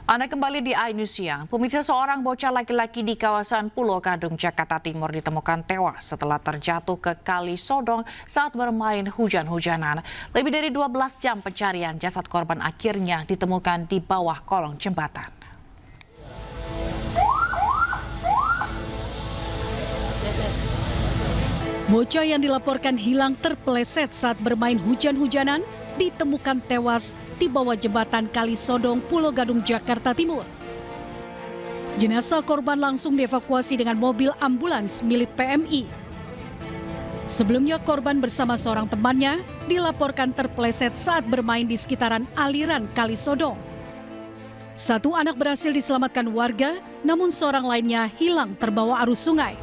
Anda kembali di iNews Siang. Pemirsa, seorang bocah laki-laki di kawasan Pulau Gadung, Jakarta Timur ditemukan tewas setelah terjatuh ke Kali Sodong saat bermain hujan-hujanan. Lebih dari 12 jam pencarian, jasad korban akhirnya ditemukan di bawah kolong jembatan. Bocah yang dilaporkan hilang terpeleset saat bermain hujan-hujanan ditemukan tewas di bawah jembatan Kali Sodong, Pulau Gadung, Jakarta Timur. Jenazah korban langsung dievakuasi dengan mobil ambulans milik PMI. Sebelumnya korban bersama seorang temannya dilaporkan terpeleset saat bermain di sekitaran aliran Kali Sodong. Satu anak berhasil diselamatkan warga, namun seorang lainnya hilang terbawa arus sungai.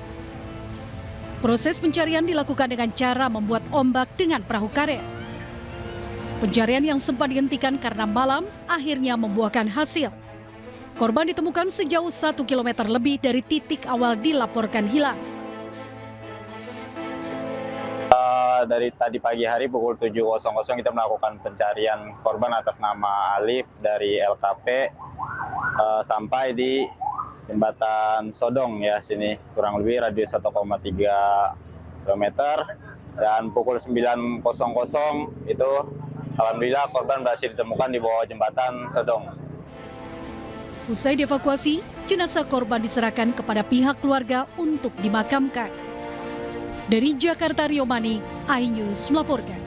Proses pencarian dilakukan dengan cara membuat ombak dengan perahu karet. Pencarian yang sempat dihentikan karena malam akhirnya membuahkan hasil. Korban ditemukan sejauh 1 km lebih dari titik awal dilaporkan hilang. Dari tadi pagi hari pukul 7.00 kita melakukan pencarian korban atas nama Alif dari LKP sampai di jembatan Sodong ya, sini kurang lebih radius 1,3 km, dan pukul 9.00 itu alhamdulillah korban berhasil ditemukan di bawah jembatan Sodong. Usai dievakuasi, jenazah korban diserahkan kepada pihak keluarga untuk dimakamkan. Dari Jakarta, Rio Mani, iNews melaporkan.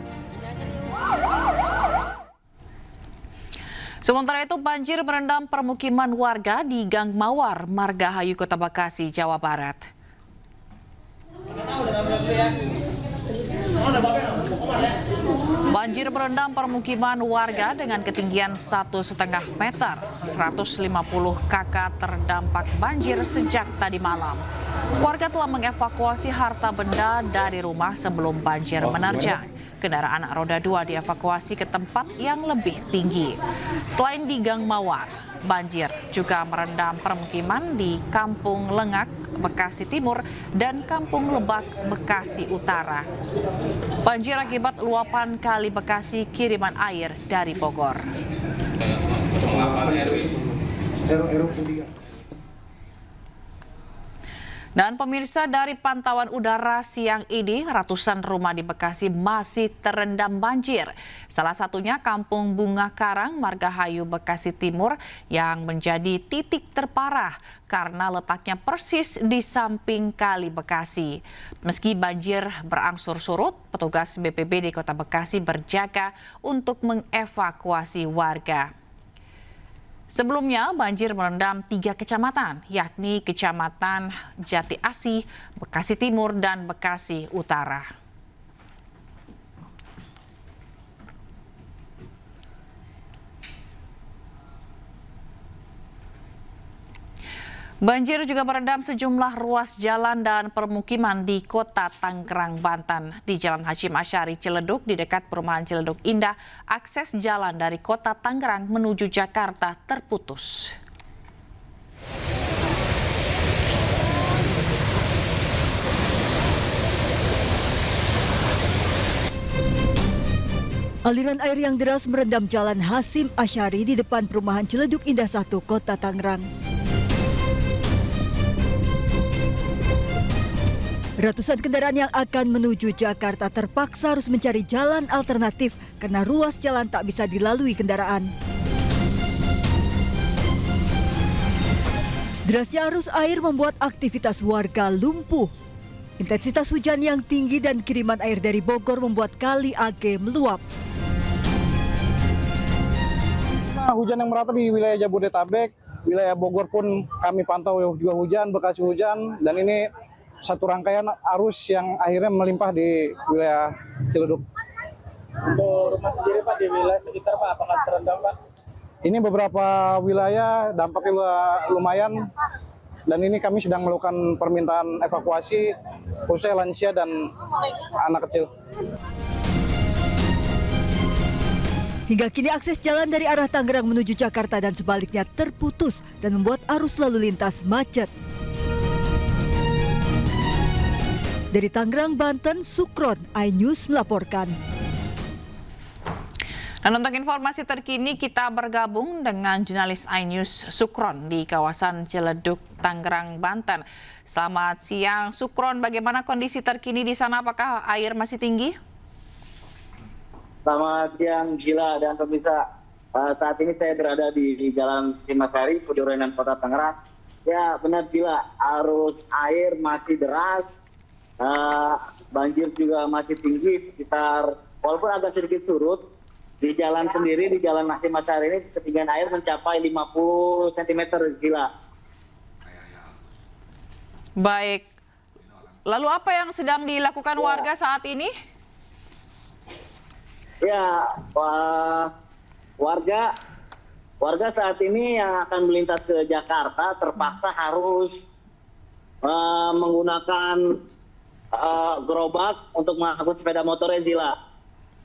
Sementara itu, banjir merendam permukiman warga di Gang Mawar, Margahayu, Kota Bekasi, Jawa Barat. Banjir merendam permukiman warga dengan ketinggian 1,5 meter. 150 kakak terdampak banjir sejak tadi malam. Warga telah mengevakuasi harta benda dari rumah sebelum banjir menerjang. Kendaraan roda 2 dievakuasi ke tempat yang lebih tinggi. Selain di Gang Mawar, banjir juga merendam permukiman di Kampung Lengak, Bekasi Timur, dan Kampung Lebak, Bekasi Utara. Banjir akibat luapan Kali Bekasi kiriman air dari Bogor. Dan pemirsa, dari pantauan udara siang ini, ratusan rumah di Bekasi masih terendam banjir. Salah satunya Kampung Bunga Karang, Margahayu, Bekasi Timur yang menjadi titik terparah karena letaknya persis di samping Kali Bekasi. Meski banjir berangsur surut, petugas BPBD Kota Bekasi berjaga untuk mengevakuasi warga. Sebelumnya, banjir merendam 3 kecamatan, yakni Kecamatan Jati Asih, Bekasi Timur, dan Bekasi Utara. Banjir juga merendam sejumlah ruas jalan dan permukiman di Kota Tangerang, Banten. Di Jalan Hashim Asyari Ciledug, di dekat perumahan Ciledug Indah, akses jalan dari Kota Tangerang menuju Jakarta terputus. Aliran air yang deras merendam Jalan Hashim Asyari di depan perumahan Ciledug Indah 1, Kota Tangerang. Ratusan kendaraan yang akan menuju Jakarta terpaksa harus mencari jalan alternatif karena ruas jalan tak bisa dilalui kendaraan. Derasnya arus air membuat aktivitas warga lumpuh. Intensitas hujan yang tinggi dan kiriman air dari Bogor membuat Kali Age meluap. Hujan yang merata di wilayah Jabodetabek, wilayah Bogor pun kami pantau juga hujan, Bekasi hujan, dan ini satu rangkaian arus yang akhirnya melimpah di wilayah Ciledug. Untuk rumah sendiri Pak, di wilayah sekitar Pak, apakah terendam Pak? Ini beberapa wilayah dampaknya lumayan, dan ini kami sedang melakukan permintaan evakuasi khususnya lansia dan anak kecil. Hingga kini akses jalan dari arah Tangerang menuju Jakarta dan sebaliknya terputus dan membuat arus lalu lintas macet. Dari Tangerang, Banten, Sukron, iNews melaporkan. Dan untuk informasi terkini kita bergabung dengan jurnalis iNews Sukron di kawasan Ciledug, Tangerang, Banten. Selamat siang Sukron, bagaimana kondisi terkini di sana? Apakah air masih tinggi? Selamat siang Gila dan pemirsa. Saat ini saya berada di Jalan Simasari, Kudurenan, Kota Tangerang. Ya benar Gila, arus air masih deras, banjir juga masih tinggi sekitar, walaupun agak sedikit surut. Di jalan sendiri, di Jalan Simasari ini ketinggian air mencapai 50 cm Gila. Baik, lalu apa yang sedang dilakukan warga saat ini? Ya, warga saat ini yang akan melintas ke Jakarta terpaksa harus menggunakan gerobak untuk mengangkut sepeda motornya Zila.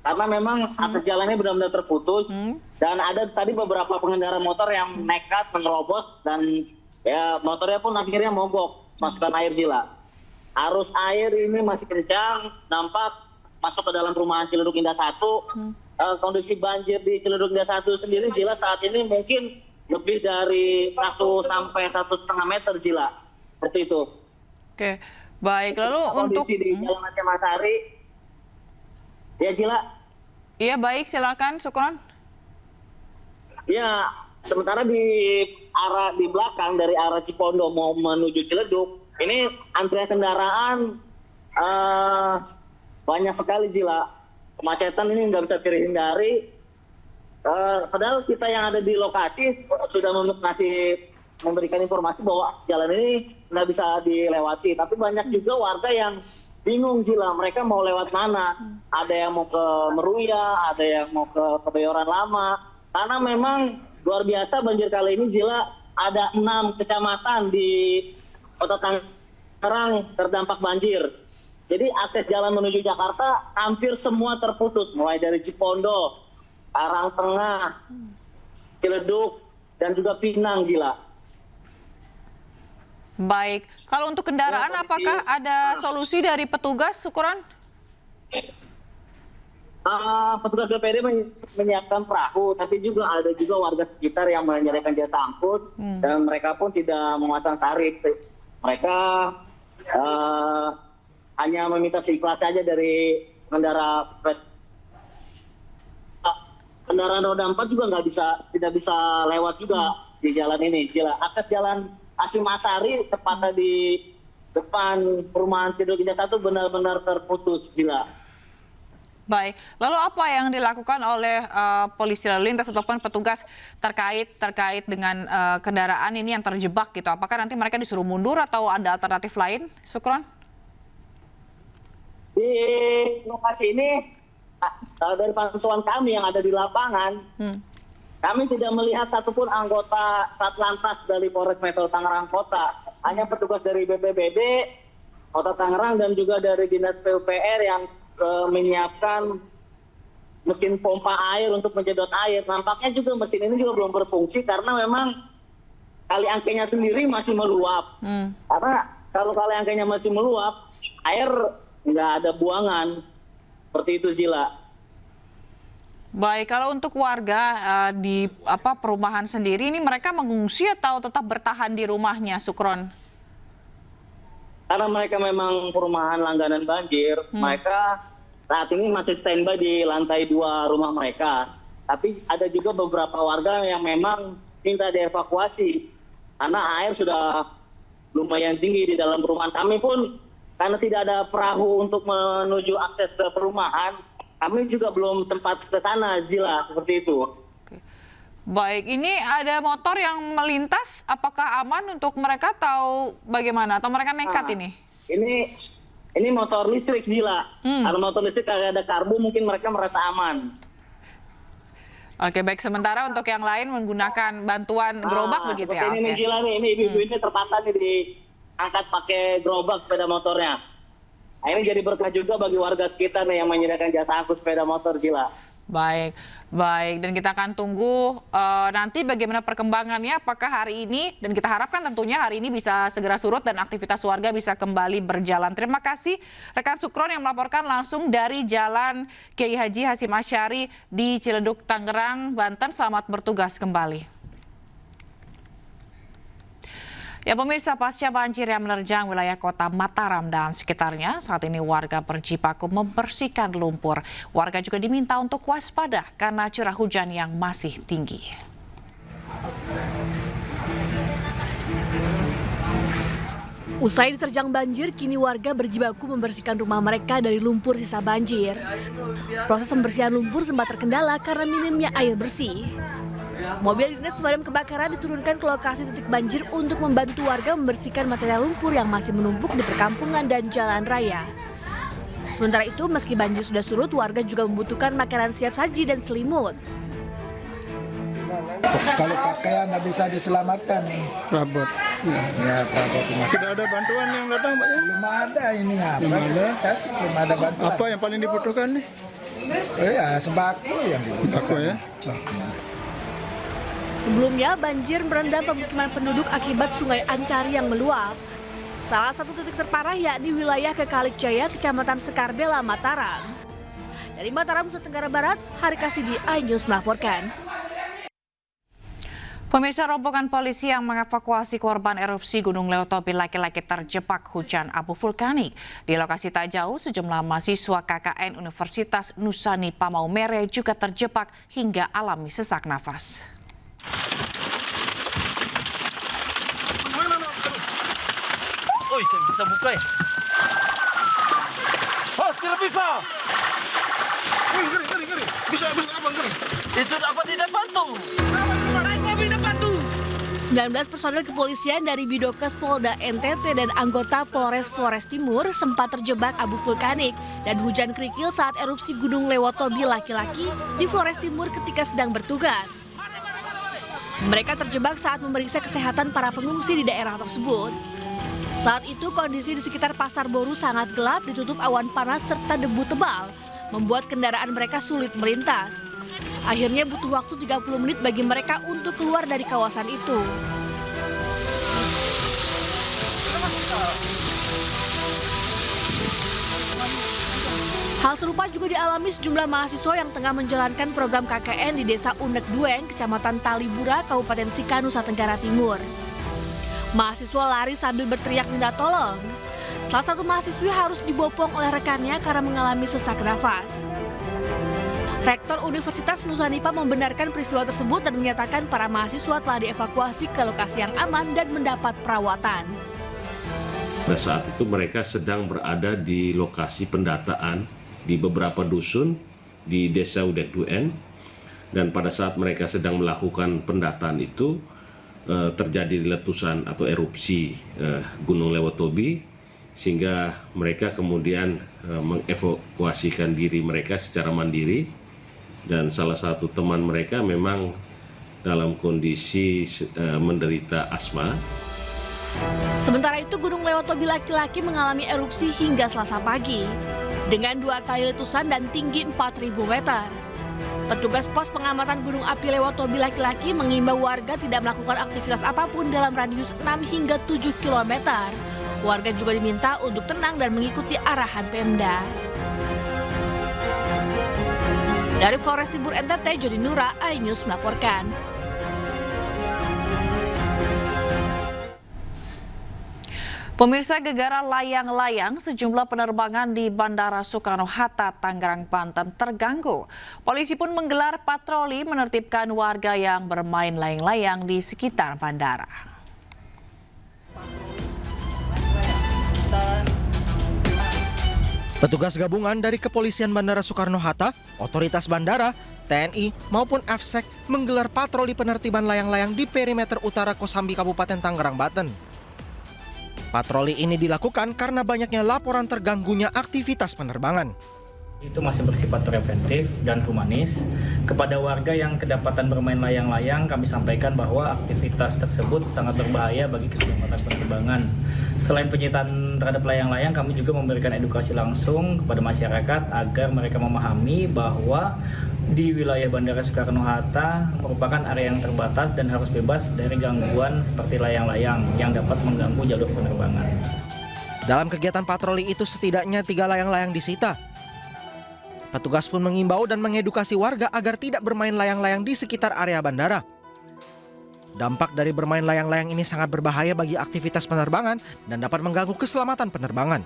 Karena memang akses jalannya benar-benar terputus dan ada tadi beberapa pengendara motor yang nekat menerobos dan ya motornya pun akhirnya mogok masukkan air Zila. Arus air ini masih kencang, nampak masuk ke dalam perumahan Ciledug Indah 1. Kondisi banjir di Ciledug Indah 1 sendiri Zila saat ini mungkin lebih dari 1 sampai 1,5 meter Zila. Seperti itu. Oke, baik. Lalu kondisi untuk di Jalan Simasari, ya Zila. Iya baik, silakan Sukron. Ya, sementara di belakang dari arah Cipondo mau menuju Ciledug, ini antrian kendaraan banyak sekali Zila. Kemacetan ini nggak bisa terhindari. Padahal kita yang ada di lokasi sudah memberikan informasi bahwa jalan ini nggak bisa dilewati. Tapi banyak juga warga yang bingung Zila, mereka mau lewat mana? Ada yang mau ke Meruya, ada yang mau ke Kebayoran Lama. Karena memang luar biasa banjir kali ini Zila, ada 6 kecamatan di Kota Tangerang terdampak banjir. Jadi akses jalan menuju Jakarta hampir semua terputus, mulai dari Cipondo, Karangtengah, Ciledug, dan juga Pinang Zila. Baik, kalau untuk kendaraan apakah ada solusi dari petugas, Sukron? Petugas BPD menyiapkan perahu, tapi juga ada juga warga sekitar yang menyediakan jasa angkut dan mereka pun tidak memasang tarif. Mereka hanya meminta seikhlas saja dari kendaraan roda 4 juga tidak bisa lewat juga di jalan ini. Akses jalan Simasari tepatnya di depan perumahan Ciledug Indah 1 benar-benar terputus Gila. Baik, lalu apa yang dilakukan oleh polisi lalu lintas ataupun petugas terkait dengan kendaraan ini yang terjebak gitu? Apakah nanti mereka disuruh mundur atau ada alternatif lain, Sukron? Di lokasi ini dari pantauan kami yang ada di lapangan, kami tidak melihat satupun anggota Satlantas dari Polres Metro Tangerang Kota. Hanya petugas dari BPBD Kota Tangerang dan juga dari Dinas PUPR yang menyiapkan mesin pompa air untuk menyedot air. Nampaknya juga mesin ini juga belum berfungsi karena memang kali angkenya sendiri masih meluap. Karena kalau kali angkenya masih meluap, air nggak ada buangan. Seperti itu Zila. Baik, kalau untuk warga di perumahan sendiri ini mereka mengungsi atau tetap bertahan di rumahnya, Sukron? Karena mereka memang perumahan langganan banjir, mereka saat ini masih standby di lantai 2 rumah mereka. Tapi ada juga beberapa warga yang memang minta dievakuasi karena air sudah lumayan tinggi di dalam perumahan. Kami pun karena tidak ada perahu untuk menuju akses ke perumahan, kami juga belum sempat ke sana, Zila, seperti itu. Oke. Baik, ini ada motor yang melintas, apakah aman untuk mereka atau bagaimana? Atau mereka nekat ini? Ini motor listrik, Zila. Kalau motor listrik ada karbu, mungkin mereka merasa aman. Oke, baik. Sementara untuk yang lain menggunakan bantuan gerobak begitu ya? Ini Zila nih, ini ibu-ibu ini terpaksa nih diangkat pakai gerobak sepeda motornya. Nah, ini jadi berkah juga bagi warga sekitar nih yang menyediakan jasa angkut sepeda motor Gila. Baik, baik. Dan kita akan tunggu nanti bagaimana perkembangannya. Apakah hari ini, dan kita harapkan tentunya hari ini bisa segera surut dan aktivitas warga bisa kembali berjalan. Terima kasih rekan Sukron yang melaporkan langsung dari Jalan Kiai Haji Hasyim Asy'ari di Ciledug, Tangerang, Banten. Selamat bertugas kembali. Ya pemirsa, pasca banjir yang menerjang wilayah kota Mataram dan sekitarnya, saat ini warga berjibaku membersihkan lumpur. Warga juga diminta untuk waspada karena curah hujan yang masih tinggi. Usai diterjang banjir, kini warga berjibaku membersihkan rumah mereka dari lumpur sisa banjir. Proses pembersihan lumpur sempat terkendala karena minimnya air bersih. Mobil dinas pemadam kebakaran diturunkan ke lokasi titik banjir untuk membantu warga membersihkan material lumpur yang masih menumpuk di perkampungan dan jalan raya. Sementara itu, meski banjir sudah surut, warga juga membutuhkan makanan siap saji dan selimut. Kalau pakaian nggak bisa diselamatkan nih. Perabot. Ya, perabot. Sudah ada bantuan yang datang, Pak? Ya? Belum ada ini apa? Belum ada bantuan. Apa yang paling dibutuhkan nih? Ya, sembako yang dibutuhkan. Sembako ya. Sebelumnya, banjir merendam pemukiman penduduk akibat Sungai Ancari yang meluap. Salah satu titik terparah yakni wilayah Kekalikjaya, Kecamatan Sekarbela, Mataram. Dari Mataram, Nusa Tenggara Barat, Hari Kasidi, iNews melaporkan. Pemirsa, rombongan polisi yang mengevakuasi korban erupsi Gunung Leutobi laki-laki terjebak hujan abu vulkanik. Di lokasi tak jauh, sejumlah mahasiswa KKN Universitas Nusa Maumere juga terjebak hingga alami sesak nafas. Oh, saya bisa buka ya? Oh, tidak bisa. Ngeri. Bisa apa ngeri? Itu dapat tidak bantu. 19 personel kepolisian dari Bidokes Polda NTT dan anggota Polres Flores Timur sempat terjebak abu vulkanik dan hujan kerikil saat erupsi Gunung Leutobi laki-laki di Flores Timur ketika sedang bertugas. Mereka terjebak saat memeriksa kesehatan para pengungsi di daerah tersebut. Saat itu kondisi di sekitar Pasar Boru sangat gelap, ditutup awan panas serta debu tebal, membuat kendaraan mereka sulit melintas. Akhirnya butuh waktu 30 menit bagi mereka untuk keluar dari kawasan itu. Hal serupa juga dialami sejumlah mahasiswa yang tengah menjalankan program KKN di Desa Undek Dueng, Kecamatan Talibura, Kabupaten Sika, Nusa Tenggara Timur. Mahasiswa lari sambil berteriak minta tolong. Salah satu mahasiswi harus dibopong oleh rekannya karena mengalami sesak nafas. Rektor Universitas Nusa membenarkan peristiwa tersebut dan menyatakan para mahasiswa telah dievakuasi ke lokasi yang aman dan mendapat perawatan. Pada saat itu mereka sedang berada di lokasi pendataan di beberapa dusun di Desa Undek Dueng, dan pada saat mereka sedang melakukan pendataan itu terjadi letusan atau erupsi Gunung Leutobi, sehingga mereka kemudian mengevakuasikan diri mereka secara mandiri, dan salah satu teman mereka memang dalam kondisi menderita asma. Sementara itu, Gunung Leutobi laki-laki mengalami erupsi hingga Selasa pagi dengan 2 kali letusan dan tinggi 4.000 meter. Petugas pos pengamatan Gunung Api Leutobi laki-laki mengimbau warga tidak melakukan aktivitas apapun dalam radius 6 hingga 7 km. Warga juga diminta untuk tenang dan mengikuti arahan Pemda. Dari Flores Timur NTT, Jody Nura, iNews melaporkan. Pemirsa, gegara layang-layang sejumlah penerbangan di Bandara Soekarno-Hatta, Tangerang, Banten terganggu. Polisi pun menggelar patroli menertibkan warga yang bermain layang-layang di sekitar bandara. Petugas gabungan dari Kepolisian Bandara Soekarno-Hatta, Otoritas Bandara, TNI maupun AFSEC menggelar patroli penertiban layang-layang di perimeter utara Kosambi, Kabupaten Tangerang, Banten. Patroli ini dilakukan karena banyaknya laporan terganggunya aktivitas penerbangan. Itu masih bersifat preventif dan humanis. Kepada warga yang kedapatan bermain layang-layang, kami sampaikan bahwa aktivitas tersebut sangat berbahaya bagi keselamatan penerbangan. Selain penyitaan terhadap layang-layang, kami juga memberikan edukasi langsung kepada masyarakat agar mereka memahami bahwa di wilayah Bandara Soekarno-Hatta merupakan area yang terbatas dan harus bebas dari gangguan seperti layang-layang yang dapat mengganggu jalur penerbangan. Dalam kegiatan patroli itu setidaknya 3 layang-layang disita. Petugas pun mengimbau dan mengedukasi warga agar tidak bermain layang-layang di sekitar area bandara. Dampak dari bermain layang-layang ini sangat berbahaya bagi aktivitas penerbangan dan dapat mengganggu keselamatan penerbangan.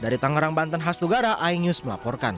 Dari Tangerang, Banten, Hasnugara, iNews melaporkan.